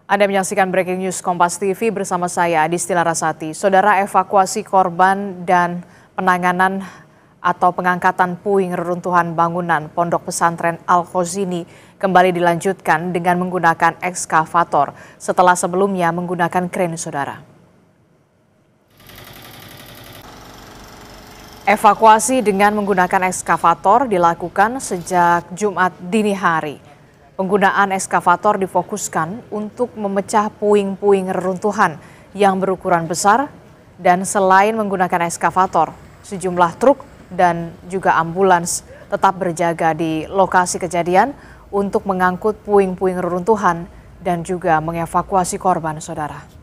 Anda menyaksikan Breaking News Kompas TV bersama saya Adisti Larasati. Saudara, evakuasi korban dan penanganan atau pengangkatan puing reruntuhan bangunan Pondok Pesantren Al-Khozini kembali dilanjutkan dengan menggunakan ekskavator setelah sebelumnya menggunakan kren, saudara. Evakuasi dengan menggunakan ekskavator dilakukan sejak Jumat dini hari. Penggunaan ekskavator difokuskan untuk memecah puing-puing reruntuhan yang berukuran besar, dan selain menggunakan ekskavator, sejumlah truk dan juga ambulans tetap berjaga di lokasi kejadian untuk mengangkut puing-puing reruntuhan dan juga mengevakuasi korban, saudara.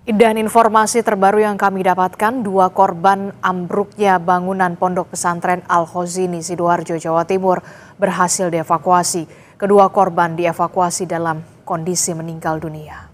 Dan informasi terbaru yang kami dapatkan, 2 korban ambruknya bangunan Pondok Pesantren Al-Khozini, Sidoarjo, Jawa Timur berhasil dievakuasi. Kedua korban dievakuasi dalam kondisi meninggal dunia.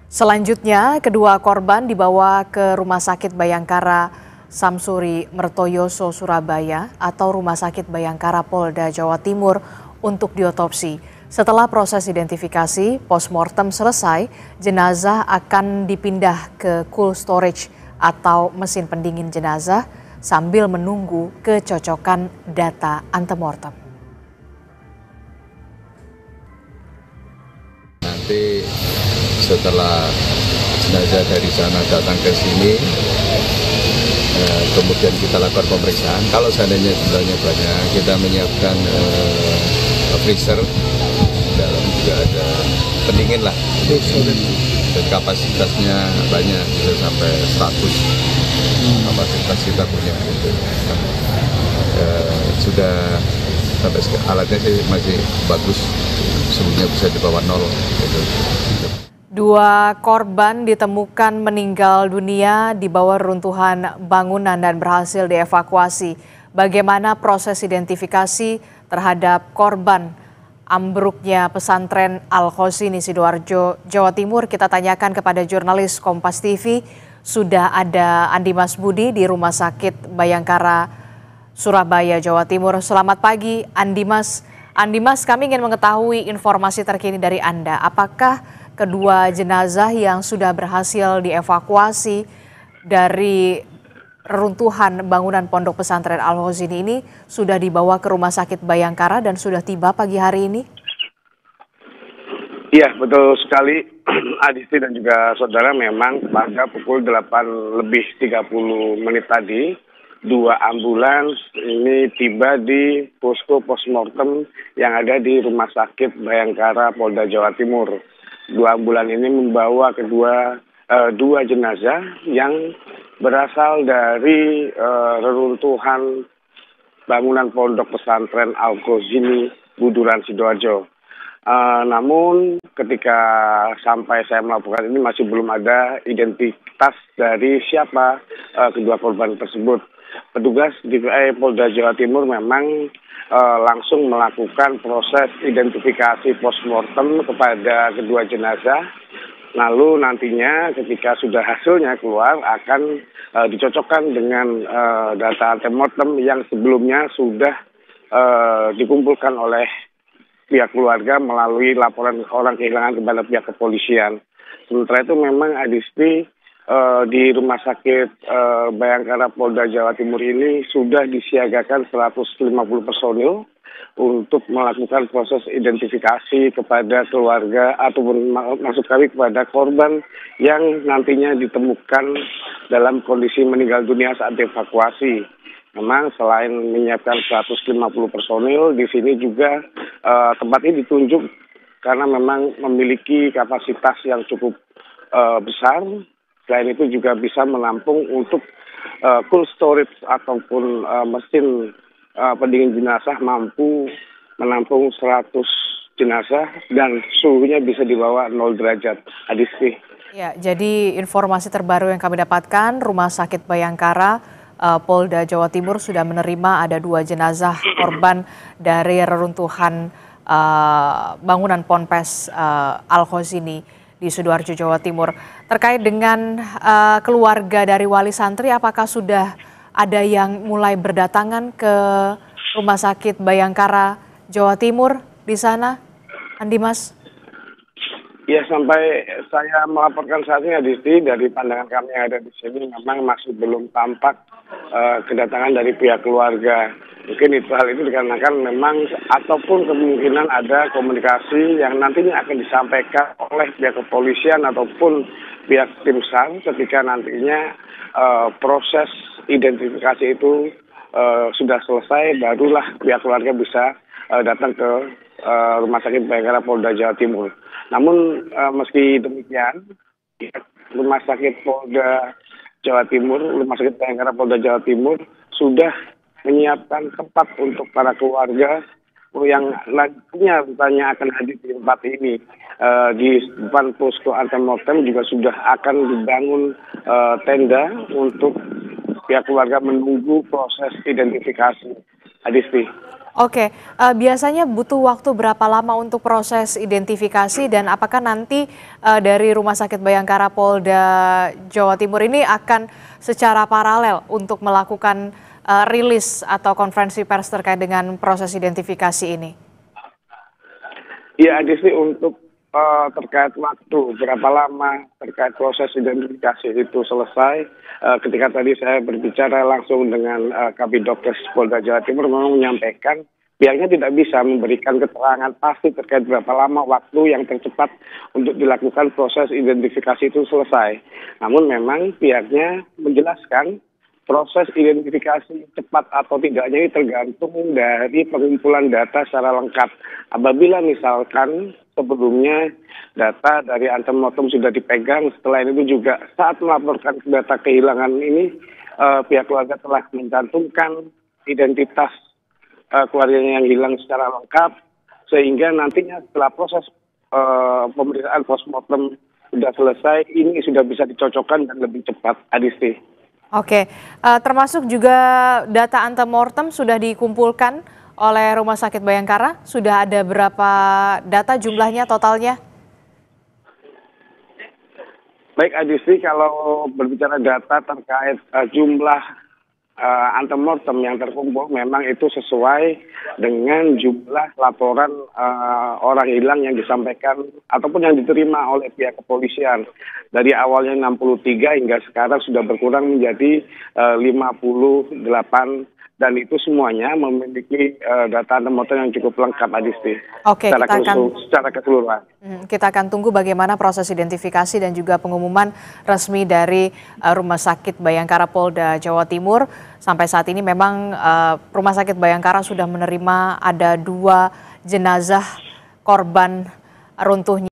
Selanjutnya, kedua korban dibawa ke Rumah Sakit Bayangkara Samsuri Mertoyoso, Surabaya atau Rumah Sakit Bayangkara Polda Jawa Timur untuk diotopsi. Setelah proses identifikasi postmortem selesai, jenazah akan dipindah ke cold storage atau mesin pendingin jenazah sambil menunggu kecocokan data antemortem. Nanti setelah jenazah dari sana datang ke sini, kemudian kita lakukan pemeriksaan. Kalau seandainya jumlahnya banyak, kita menyiapkan freezer, dalam juga ada pendingin lah, dan kapasitasnya banyak, bisa sampai 100 kapasitas kita punya. Sudah sampai alatnya sih masih bagus, semuanya bisa di bawah 0. 2 korban ditemukan meninggal dunia di bawah runtuhan bangunan dan berhasil dievakuasi. Bagaimana proses identifikasi terhadap korban ambruknya pesantren Al-Khozini, Sidoarjo, Jawa Timur? Kita tanyakan kepada jurnalis Kompas TV. Sudah ada Andi Mas Budi di Rumah Sakit Bayangkara, Surabaya, Jawa Timur. Selamat pagi, Andi Mas. Andi Mas, kami ingin mengetahui informasi terkini dari Anda. Apakah kedua jenazah yang sudah berhasil dievakuasi dari reruntuhan bangunan Pondok Pesantren Al-Khozini ini sudah dibawa ke Rumah Sakit Bayangkara dan sudah tiba pagi hari ini? Iya, betul sekali, Adisti dan juga saudara. Memang pada pukul 8:30 tadi, 2 ambulans ini tiba di posko postmortem yang ada di Rumah Sakit Bayangkara Polda Jawa Timur. 2 ambulans ini membawa dua jenazah yang berasal dari reruntuhan bangunan Pondok Pesantren Al-Khozini, Buduran, Sidoarjo. Namun ketika sampai saya melaporkan ini masih belum ada identitas dari siapa kedua korban tersebut. Petugas DVI Polda Jawa Timur memang langsung melakukan proses identifikasi postmortem kepada kedua jenazah. Lalu nantinya ketika sudah hasilnya keluar akan dicocokkan dengan data antemortem yang sebelumnya sudah dikumpulkan oleh pihak keluarga melalui laporan orang kehilangan kepada pihak kepolisian. Sementara itu memang Adisti, di Rumah Sakit Bayangkara Polda Jawa Timur ini sudah disiagakan 150 personil untuk melakukan proses identifikasi kepada keluarga ataupun maksud kami kepada korban yang nantinya ditemukan dalam kondisi meninggal dunia saat evakuasi. Memang selain menyiapkan 150 personil, di sini juga tempat ini ditunjuk karena memang memiliki kapasitas yang cukup besar. Selain itu juga bisa menampung untuk cold storage ataupun mesin pendingin jenazah mampu menampung 100 jenazah dan suhunya bisa di bawah 0 derajat. Adisti. Ya, jadi informasi terbaru yang kami dapatkan, Rumah Sakit Bayangkara Polda Jawa Timur sudah menerima ada 2 jenazah korban dari reruntuhan bangunan Ponpes Al-Khozini di Sidoarjo, Jawa Timur. Terkait dengan keluarga dari wali santri, apakah sudah ada yang mulai berdatangan ke Rumah Sakit Bayangkara, Jawa Timur di sana, Andi Mas? Ya, sampai saya melaporkan saat ini, Adisti, dari pandangan kami yang ada di sini memang masih belum tampak kedatangan dari pihak keluarga. Mungkin itu hal itu dikarenakan memang ataupun kemungkinan ada komunikasi yang nantinya akan disampaikan oleh pihak kepolisian ataupun pihak tim SAR ketika nantinya proses identifikasi itu sudah selesai, barulah pihak keluarga bisa datang ke Rumah Sakit Bayangkara Polda Jawa Timur. Namun meski demikian, Rumah Sakit Polda Jawa Timur, Rumah Sakit Bayangkara Polda Jawa Timur sudah menyiapkan tempat untuk para keluarga yang nantinya rupanya akan hadir di tempat ini. Di depan posko antemortem juga sudah akan dibangun tenda untuk pihak keluarga menunggu proses identifikasi. Adisti. Oke, biasanya butuh waktu berapa lama untuk proses identifikasi dan apakah nanti dari Rumah Sakit Bayangkara Polda Jawa Timur ini akan secara paralel untuk melakukan rilis atau konferensi pers terkait dengan proses identifikasi ini? Ya, Adisti, untuk terkait waktu berapa lama terkait proses identifikasi itu selesai, ketika tadi saya berbicara langsung dengan Kabidokes Polda Jawa Timur memang menyampaikan pihaknya tidak bisa memberikan keterangan pasti terkait berapa lama waktu yang tercepat untuk dilakukan proses identifikasi itu selesai. Namun memang pihaknya menjelaskan proses identifikasi cepat atau tidaknya ini tergantung dari pengumpulan data secara lengkap. Apabila misalkan sebelumnya data dari antemortem sudah dipegang, setelah itu juga saat melaporkan data kehilangan ini, pihak keluarga telah mencantumkan identitas keluarganya yang hilang secara lengkap, sehingga nantinya setelah proses pemeriksaan postmortem sudah selesai, ini sudah bisa dicocokkan dan lebih cepat, Adisti. Oke, termasuk juga data antemortem sudah dikumpulkan oleh Rumah Sakit Bayangkara. Sudah ada berapa data jumlahnya totalnya? Baik, Adisti, kalau berbicara data terkait jumlah antemortem yang terkumpul memang itu sesuai dengan jumlah laporan orang hilang yang disampaikan ataupun yang diterima oleh pihak kepolisian. Dari awalnya 63 hingga sekarang sudah berkurang menjadi 58 dan itu semuanya memiliki data antemortem yang cukup lengkap, Adisti. Oke, secara keseluruhan. Kita akan tunggu bagaimana proses identifikasi dan juga pengumuman resmi dari Rumah Sakit Bayangkara Polda Jawa Timur. Sampai saat ini memang Rumah Sakit Bayangkara sudah menerima ada 2 jenazah korban runtuhnya